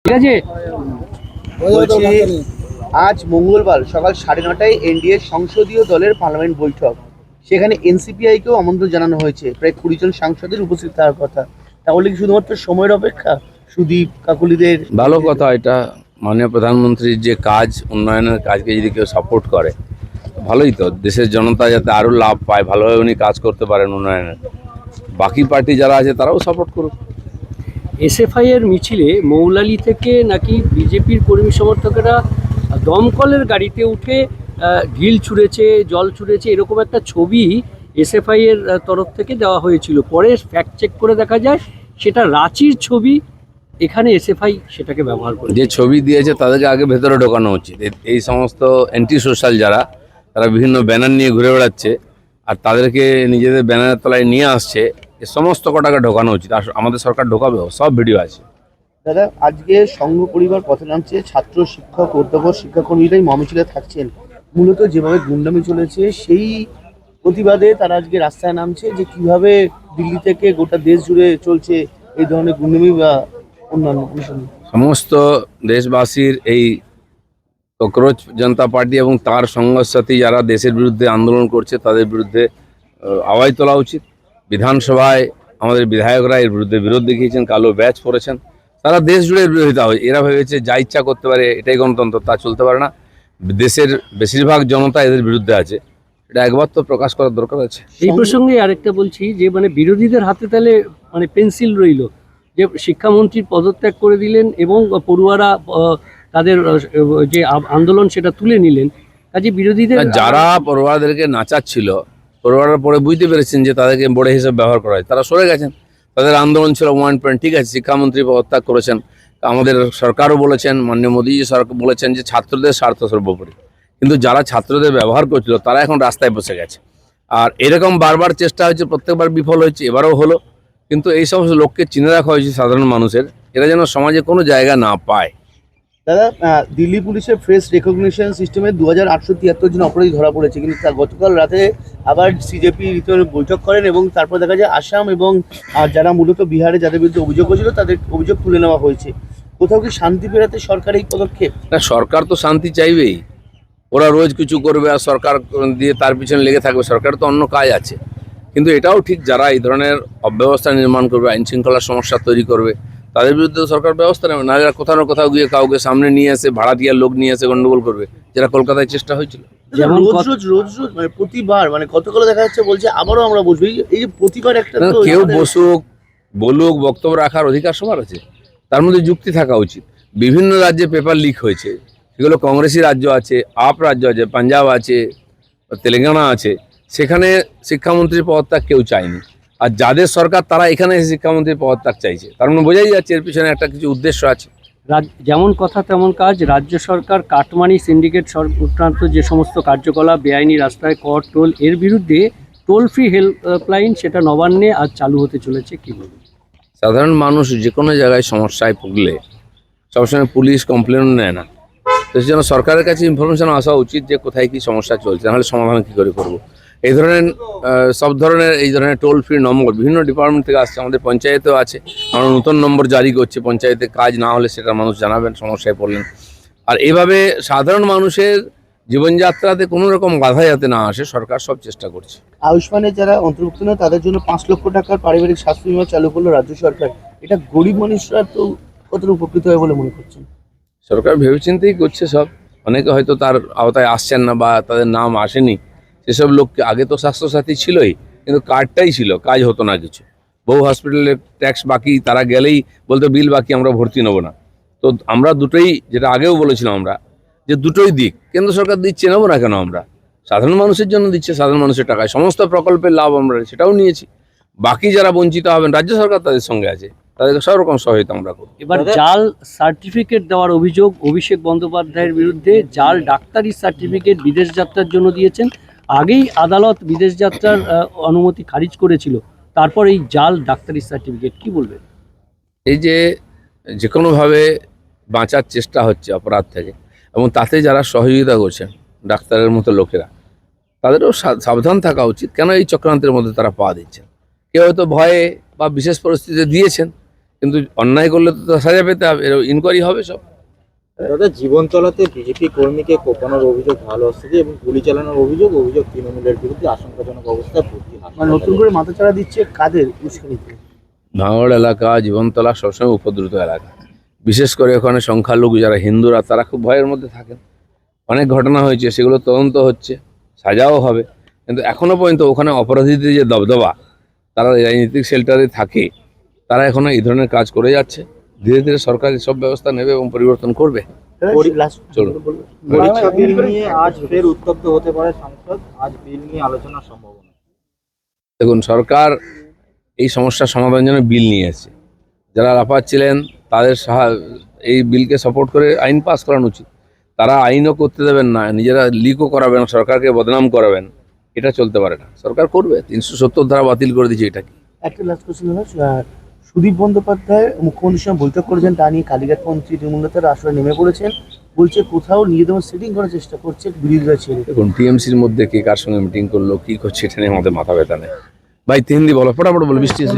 ঠিক আছে। বলছি আজ মঙ্গলবার সকাল 9:30টায় এনডিএ সংসদীয় দলের পার্লামেন্ট বৈঠক। সেখানে এনসিপিআইকেও আমন্ত্রণ জানানো হয়েছে। প্রায় 20 জন সাংসদের উপস্থিত থাকার কথা। তাহলে কি শুধুমাত্র সময়ের অপেক্ষা সুদীপ কাকুলিদের? ভালো কথা। এটা মাননীয় প্রধানমন্ত্রীর যে কাজ, উন্নয়নের কাজকে যদি কেউ সাপোর্ট করে ভালোই তো। দেশের জনতা যাতে আরও লাভ পায়, ভালোভাবে উনি কাজ করতে পারেন উন্নয়নের, বাকি পার্টি যারা আছে তারাও সাপোর্ট করুক। এসএফআই এর মিছিলে মৌলালি থেকে নাকি বিজেপির কর্মী সমর্থকেরা দমকলের গাড়িতে উঠে ঢিল ছুঁড়েছে, জল ছুঁড়েছে, এরকম একটা ছবি এসএফআই এর তরফ থেকে দেওয়া হয়েছিল। পরে ফ্যাক্ট চেক করে দেখা যায় সেটা রাঁচির ছবি। এখানে এসএফআই সেটাকে ব্যবহার করে। যে ছবি দিয়েছে তাদেরকে আগে ভেতরে ঢোকানো উচিত। এই সমস্ত অ্যান্টি সোশ্যাল যারা, তারা বিভিন্ন ব্যানার নিয়ে ঘুরে বেড়াচ্ছে আর তাদেরকে নিজেদের ব্যানারের তলায় নিয়ে আসছে, এ সমস্ত কটাকে ঢোকানো উচিত। আর আমাদের সরকার ঢোকাবেও, সব ভিডিও আছে। দাদা, আজকে সংঘ পরিবার পথে নামছে, ছাত্র শিক্ষক অধ্যাপক শিক্ষাকর্মীরাই মহামিছিলে থাকছেন। মূলত যেভাবে গুন্ডামি চলেছে সেই প্রতিবাদে তারা আজকে রাস্তায় নামছে, যে কিভাবে দিল্লি থেকে গোটা দেশ জুড়ে চলছে এই ধরনের গুন্ডামি বা অন্যান্য বিষয়। সমস্ত দেশবাসীর এই ককরোচ জনতা পার্টি এবং তার সঙ্গসাথী যারা দেশের বিরুদ্ধে আন্দোলন করছে তাদের বিরুদ্ধে আওয়াজ তোলা উচিত। বিধানসভায় আমাদের বিধায়করা এর বিরুদ্ধে বিরোধ দেখিয়েছেন, কালো ব্যাচ পড়েছেন। সারা দেশ জুড়ে বিরোধিতা হয়। এরা ভেবেছে যা ইচ্ছা করতে পারে, এটাই গণতন্ত্র। তা চলতে পারে না। দেশের বেশিরভাগ জনতা এদের বিরুদ্ধে আছে, এটা একবার তো প্রকাশ করার দরকার আছে। এই প্রসঙ্গে আরেকটা বলছি যে বিরোধীদের হাতে তাহলে পেন্সিল রইল, যে শিক্ষামন্ত্রীর পদত্যাগ করে দিলেন এবং পড়ুয়ারা তাদের যে আন্দোলন সেটা তুলে নিলেন। কাজে বিরোধীদের যারা পড়ুয়াদেরকে নাচাচ্ছিল, পড়ুয়ারা পরে বুঝতে পেরেছেন যে তাদেরকে বড় হিসেবে ব্যবহার করা হয়, তারা সরে গেছেন। তাদের আন্দোলন ছিল 1 পয়েন্ট। ঠিক আছে, শিক্ষামন্ত্রী পদত্যাগ করেছেন। আমাদের সরকারও বলেছেন, মাননীয় মোদীজি সরকার বলেছেন যে ছাত্রদের স্বার্থ সর্বোপরি। কিন্তু যারা ছাত্রদের ব্যবহার করছিল তারা এখন রাস্তায় বসে গেছে। আর এরকম বারবার চেষ্টা হয়েছে, প্রত্যেকবার বিফল হয়েছে, এবারও হলো। কিন্তু এই সমস্ত লোককে চিনে রাখা হয়েছে সাধারণ মানুষের, এরা যেন সমাজে কোনো জায়গা না পায়। দাদা, দিল্লি পুলিশের ফেস রেকগনিশন সিস্টেমে 2873 জন অপরাধী ধরা পড়েছে, কিন্তু তার গতকাল রাতে আবার সিজেপি বৈঠক করেন এবং তারপর দেখা যায় আসাম এবং যারা মূলত বিহারে যাদের বিরুদ্ধে অভিযোগ হয়েছিল তাদের অভিযোগ তুলে নেওয়া হয়েছে। কোথাও কি শান্তি ফেরাতে সরকার এই পদক্ষেপ? না, সরকার তো শান্তি চাইবেই। ওরা রোজ কিছু করবে আর সরকার দিয়ে তার পিছনে লেগে থাকবে। সরকার তো অন্য কাজ আছে। কিন্তু এটাও ঠিক, যারা এই ধরনের অব্যবস্থা নির্মাণ করবে, আইন শৃঙ্খলার সমস্যা তৈরি করবে, তাদের বিরুদ্ধে সরকার ব্যবস্থা নেবে। না, যারা কোথাও না কোথাও গিয়ে কাউকে সামনে নিয়ে এসে ভাড়া দিয়ে লোক নিয়ে এসে গন্ডগোল করবে, যেটা কলকাতায় চেষ্টা হয়েছিল। যেমন রোজ প্রতিবার গতকাল দেখা যাচ্ছে বলছে আবারও আমরা বসবো। এই যে প্রতিবার একটা কেউ বসুক, বলুক, বক্তব্য রাখার অধিকার সবার আছে। তার মধ্যে যুক্তি থাকা উচিত। বিভিন্ন রাজ্যে পেপার লিক হয়েছে, সেগুলো কংগ্রেসি রাজ্য আছে, আপ রাজ্য আছে, পাঞ্জাব আছে, তেলেঙ্গানা আছে। সেখানে শিক্ষামন্ত্রীর পদত্যাগ কেউ চায়নি। আর যাদের সরকার তারা এখানে এসে শিক্ষামন্ত্রীর পদত্যাগ চাইছে, তার মানে বোঝাই যাচ্ছে এর পিছনে একটা কিছু উদ্দেশ্য আছে। যেমন কথা তেমন কাজ। রাজ্য সরকার কাটমানি সিন্ডিকেট সংক্রান্ত যে সমস্ত কার্যকলাপ, বেআইনি রাস্তায় কর টোল, এর বিরুদ্ধে টোল ফ্রি হেল্পলাইন সেটা নবান্নে আজ চালু হতে চলেছে। কি বলবেন? সাধারণ মানুষ যে কোনো জায়গায় সমস্যায় ভুগলে সবসময় পুলিশ কমপ্লেন নেয় না। তো সেই জন্য সরকারের কাছে ইনফরমেশন আসা উচিত যে কোথায় কী সমস্যা চলছে, নাহলে সমাধান কী করে করবো। এই ধরনের সব ধরনের এই ধরনের টোল ফ্রি নম্বর বিভিন্ন ডিপার্টমেন্ট থেকে আসছে। আমাদের পঞ্চায়েতেও আছে। আমরা নতুন নম্বর জারি করছি, পঞ্চায়েতে কাজ না হলে সেটা মানুষ জানাবেন সমস্যায় পড়লেন। আর এইভাবে সাধারণ মানুষের জীবনযাত্রাতে কোনো রকম বাধা যাতে না আসে, সরকার সব চেষ্টা করছে। আয়ুষ্মানের যারা অন্তর্ভুক্ত না তাদের জন্য 5 লক্ষ টাকার পারিবারিক স্বাস্থ্য বীমা চালু করলো রাজ্য সরকার। এটা গরিব মানুষরা তো কতটা উপকৃত হয় বলে মনে করছেন? সরকার ভেবেচিন্তেই করছে সব। অনেকে হয়তো তার আওতায় আসছেন না বা তাদের নাম আসেনি, সেসব লোককে, আগে তো স্বাস্থ্যসাথী ছিলই কিন্তু কার্ডটাই ছিল, কাজ হতো না কিছু। বহু হসপিটালে ট্যাক্স বাকি, তারা গেলেই বলতো বিল বাকি, আমরা ভর্তি নেবো না। তো আমরা দুটোই, যেটা আগেও বলেছিলাম আমরা, যে দুটোই দিক। কেন্দ্র সরকার দিচ্ছে, নেবো না কেন? আমরা সাধারণ মানুষের জন্য দিচ্ছে, সাধারণ মানুষের টাকায় সমস্ত প্রকল্পের লাভ আমরা সেটাও নিয়েছি। বাকি যারা বঞ্চিত হবেন, রাজ্য সরকার তাদের সঙ্গে আছে, তাদেরকে সব রকম সহায়তা আমরা করব। এবার জাল সার্টিফিকেট দেওয়ার অভিযোগ অভিষেক বন্দ্যোপাধ্যায়ের বিরুদ্ধে। জাল ডাক্তারি সার্টিফিকেট বিদেশ যাত্রার জন্য দিয়েছেন। আগেই আদালত বিদেশ যাত্রার অনুমতি খারিজ করেছিল, তারপর এই জাল ডাক্তারি সার্টিফিকেট, কি বলবেন? এই যে কোনোভাবে বাঁচার চেষ্টা হচ্ছে অপরাধ থেকে, এবং তাতে যারা সহযোগিতা করছেন ডাক্তারের মতো লোকেরা, তাদেরও সাবধান থাকা উচিত। কেন এই চক্রান্তের মধ্যে তারা পা দিচ্ছেন? কেউ হয়তো ভয়ে বা বিশেষ পরিস্থিতিতে দিয়েছেন, কিন্তু অন্যায় করলে তো সাজা পেতে হবে, ইনকোয়ারি হবে সব। দাদা, জীবনতলাতে বিজেপি কর্মীকে কোপানোর অভিযোগ ভালো আসছে এবং গুলি চালানোর অভিযোগ তৃণমূলের বিরুদ্ধে আশঙ্কাজনক অবস্থায় ভর্তি মানে নতুন করে মাথাচাড়া দিচ্ছে কাদের উস্কানিতে? ভাঙড় এলাকা, জীবনতলা সবসময় উপদ্রুত এলাকা, বিশেষ করে ওখানে সংখ্যালঘু যারা হিন্দুরা তারা খুব ভয়ের মধ্যে থাকেন। অনেক ঘটনা হয়েছে, সেগুলো তদন্ত হচ্ছে, সাজাও হবে, কিন্তু এখনো পর্যন্ত ওখানে অপরাধীদের যে দবদবা, তারা রাজনৈতিক শেল্টারে থাকে, তারা এখনো এই ধরনের কাজ করে যাচ্ছে। ধীরে ধীরে সরকার সব ব্যবস্থা নেবে এবং পরিবর্তন করবে। চলুন। পরীক্ষা বিল নিয়ে আজ ফের উত্তপ্ত হতে পারে সংসদ, আজ বিল নিয়ে আলোচনার সম্ভাবনা। দেখুন, সরকার এই সমস্যার সমাধানের জন্য বিল নিয়ে এসেছে। যারা লাফাচ্ছিলেন তাদের এই বিলকে সাপোর্ট করে আইন পাস করানো উচিত। তারা আইনও করতে দেবেন না, নিজেরা লিকও করাবেন, সরকারকে বদনাম করাবেন, এটা চলতে পারে না। সরকার করবে, 370 ধারা বাতিল করে দিচ্ছে এটাকে। একটা লাস্ট কোশ্চেন হলো, সুদীপ বন্দ্যোপাধ্যায় মুখ্যমন্ত্রীর সঙ্গে বৈঠক করেছেন, তা নিয়ে কালীঘাট মন্ত্রী তৃণমূল নেতারা আসলে নেমে পড়েছেন, বলছে কোথাও নিজেদের সেটিং করার চেষ্টা করছে বিরোধীরা ছেড়ে। দেখুন, টিএমসির মধ্যে কে কার সঙ্গে মিটিং করলো, কি করছে, এটা নিয়ে আমাদের মাথা ব্যথা নেই। ভাই, 3 বলো, ফটাফট বলো, বৃষ্টি এসে